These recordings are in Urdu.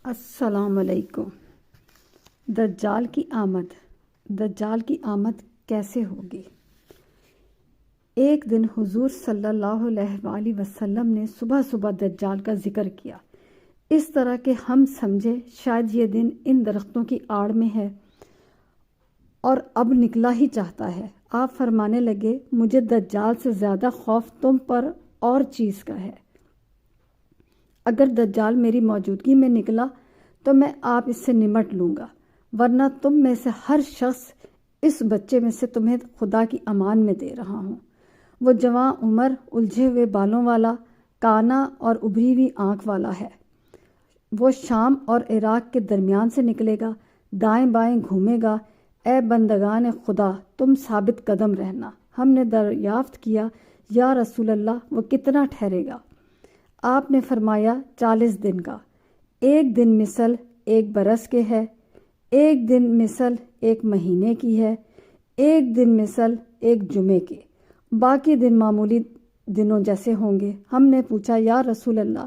السلام علیکم۔ دجال کی آمد کیسے ہوگی؟ ایک دن حضور صلی اللہ علیہ وآلہ وسلم نے صبح صبح دجال کا ذکر کیا، اس طرح کہ ہم سمجھے شاید یہ دن ان درختوں کی آڑ میں ہے اور اب نکلا ہی چاہتا ہے۔ آپ فرمانے لگے، مجھے دجال سے زیادہ خوف تم پر اور چیز کا ہے۔ اگر دجال میری موجودگی میں نکلا تو میں آپ اس سے نمٹ لوں گا، ورنہ تم میں سے ہر شخص اس بچے میں سے تمہیں خدا کی امان میں دے رہا ہوں۔ وہ جوان عمر، الجھے ہوئے بالوں والا، کانا اور ابھری ہوئی آنکھ والا ہے۔ وہ شام اور عراق کے درمیان سے نکلے گا، دائیں بائیں گھومے گا۔ اے بندگان خدا، تم ثابت قدم رہنا۔ ہم نے دریافت کیا، یا رسول اللہ، وہ کتنا ٹھہرے گا؟ آپ نے فرمایا، 40 دن کا۔ ایک دن مثل ایک برس کے ہے، ایک دن مثل ایک مہینے کی ہے، ایک دن مثل ایک جمعے کے، باقی دن معمولی دنوں جیسے ہوں گے۔ ہم نے پوچھا، یا رسول اللہ،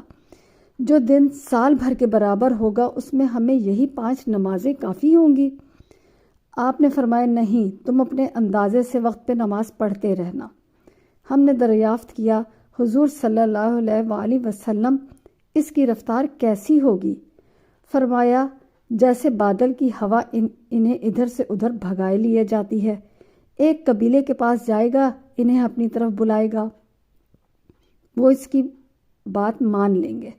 جو دن سال بھر کے برابر ہوگا اس میں ہمیں یہی 5 نمازیں کافی ہوں گی؟ آپ نے فرمایا، نہیں، تم اپنے اندازے سے وقت پہ نماز پڑھتے رہنا۔ ہم نے دریافت کیا، حضور صلی اللہ علیہ وآلہ وسلم، اس کی رفتار کیسی ہوگی؟ فرمایا، جیسے بادل کی ہوا انہیں ادھر سے ادھر بھگائے لیے جاتی ہے۔ ایک قبیلے کے پاس جائے گا، انہیں اپنی طرف بلائے گا، وہ اس کی بات مان لیں گے۔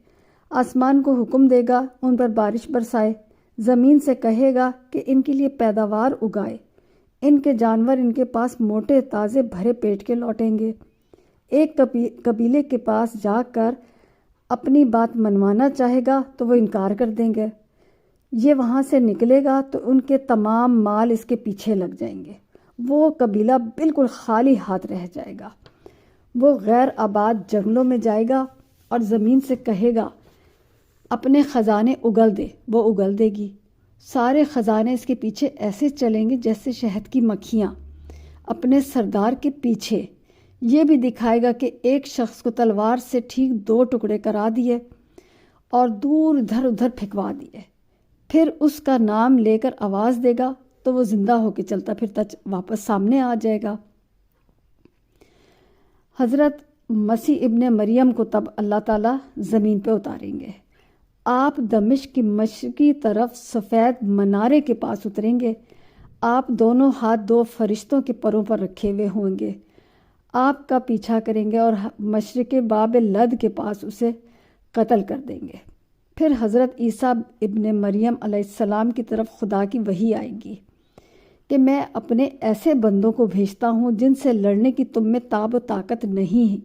آسمان کو حکم دے گا ان پر بارش برسائے، زمین سے کہے گا کہ ان کے لیے پیداوار اگائے، ان کے جانور ان کے پاس موٹے تازے بھرے پیٹ کے لوٹیں گے۔ ایک قبیلے کے پاس جا کر اپنی بات منوانا چاہے گا تو وہ انکار کر دیں گے۔ یہ وہاں سے نکلے گا تو ان کے تمام مال اس کے پیچھے لگ جائیں گے۔ وہ قبیلہ بالکل خالی ہاتھ رہ جائے گا۔ وہ غیر آباد جنگلوں میں جائے گا اور زمین سے کہے گا، اپنے خزانے اگل دے، وہ اگل دے گی۔ سارے خزانے اس کے پیچھے ایسے چلیں گے جیسے شہد کی مکھیاں اپنے سردار کے پیچھے۔ یہ بھی دکھائے گا کہ ایک شخص کو تلوار سے ٹھیک 2 ٹکڑے کرا دیے اور دور ادھر ادھر پھینکوا دیے۔ پھر اس کا نام لے کر آواز دے گا تو وہ زندہ ہو کے چلتا پھرتا واپس سامنے آ جائے گا۔ حضرت مسیح ابن مریم کو تب اللہ تعالیٰ زمین پہ اتاریں گے۔ آپ دمشق کی مشرقی طرف سفید منارے کے پاس اتریں گے۔ آپ دونوں ہاتھ 2 فرشتوں کے پروں پر رکھے ہوئے ہوں گے، آپ کا پیچھا کریں گے اور مشرق باب لد کے پاس اسے قتل کر دیں گے۔ پھر حضرت عیسیٰ ابن مریم علیہ السلام کی طرف خدا کی وحی آئے گی کہ میں اپنے ایسے بندوں کو بھیجتا ہوں جن سے لڑنے کی تم میں تاب و طاقت نہیں ہے،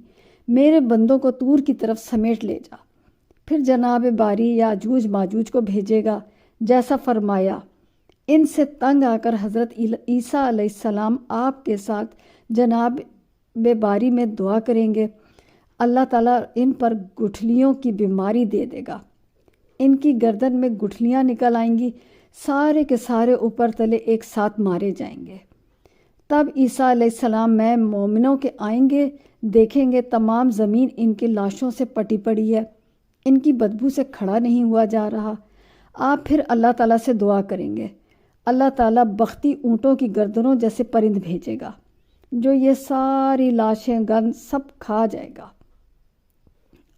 میرے بندوں کو طور کی طرف سمیٹ لے جا۔ پھر جناب باری یاجوج ماجوج کو بھیجے گا جیسا فرمایا۔ ان سے تنگ آ کر حضرت عیسیٰ علیہ السلام آپ کے ساتھ جناب باری میں دعا کریں گے۔ اللہ تعالیٰ ان پر گٹھلیوں کی بیماری دے دے گا، ان کی گردن میں گٹھلیاں نکل آئیں گی، سارے کے سارے اوپر تلے ایک ساتھ مارے جائیں گے۔ تب عیسیٰ علیہ السلام میں مومنوں کے آئیں گے، دیکھیں گے تمام زمین ان کی لاشوں سے پٹی پڑی ہے، ان کی بدبو سے کھڑا نہیں ہوا جا رہا۔ آپ پھر اللہ تعالیٰ سے دعا کریں گے، اللہ تعالیٰ بختی اونٹوں کی گردنوں جیسے پرند بھیجے گا جو یہ ساری لاشیں گند سب کھا جائے گا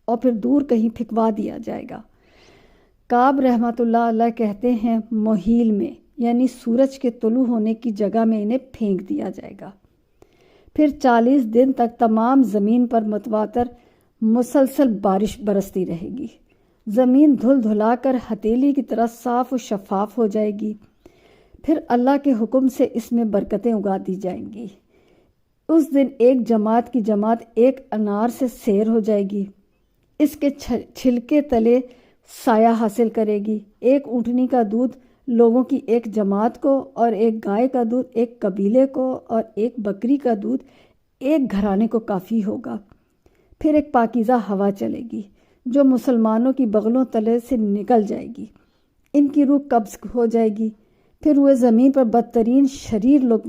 اور پھر دور کہیں پھینکوا دیا جائے گا۔ کعب رحمۃ اللہ علیہ کہتے ہیں، محیل میں یعنی سورج کے طلوع ہونے کی جگہ میں انہیں پھینک دیا جائے گا۔ پھر 40 دن تک تمام زمین پر متواتر مسلسل بارش برستی رہے گی، زمین دھل دھلا کر ہتھیلی کی طرح صاف و شفاف ہو جائے گی۔ پھر اللہ کے حکم سے اس میں برکتیں اگا دی جائیں گی۔ اس دن ایک جماعت کی جماعت ایک انار سے سیر ہو جائے گی، اس کے چھلکے تلے سایہ حاصل کرے گی۔ ایک اونٹنی کا دودھ لوگوں کی ایک جماعت کو، اور ایک گائے کا دودھ ایک قبیلے کو، اور ایک بکری کا دودھ ایک گھرانے کو کافی ہوگا۔ پھر ایک پاکیزہ ہوا چلے گی جو مسلمانوں کی بغلوں تلے سے نکل جائے گی، ان کی روح قبض ہو جائے گی۔ پھر وہ زمین پر بدترین شریر لوگ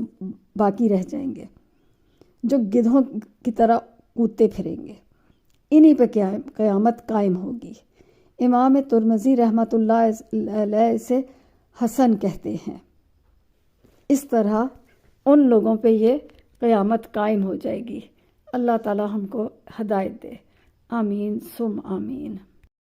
باقی رہ جائیں گے جو گدھوں کی طرح کودتے پھریں گے، انہی پہ قیامت قائم ہوگی۔ امام ترمذی رحمۃ اللہ علیہ اسے حسن کہتے ہیں۔ اس طرح ان لوگوں پہ یہ قیامت قائم ہو جائے گی۔ اللہ تعالی ہم کو ہدایت دے، آمین ثم آمین۔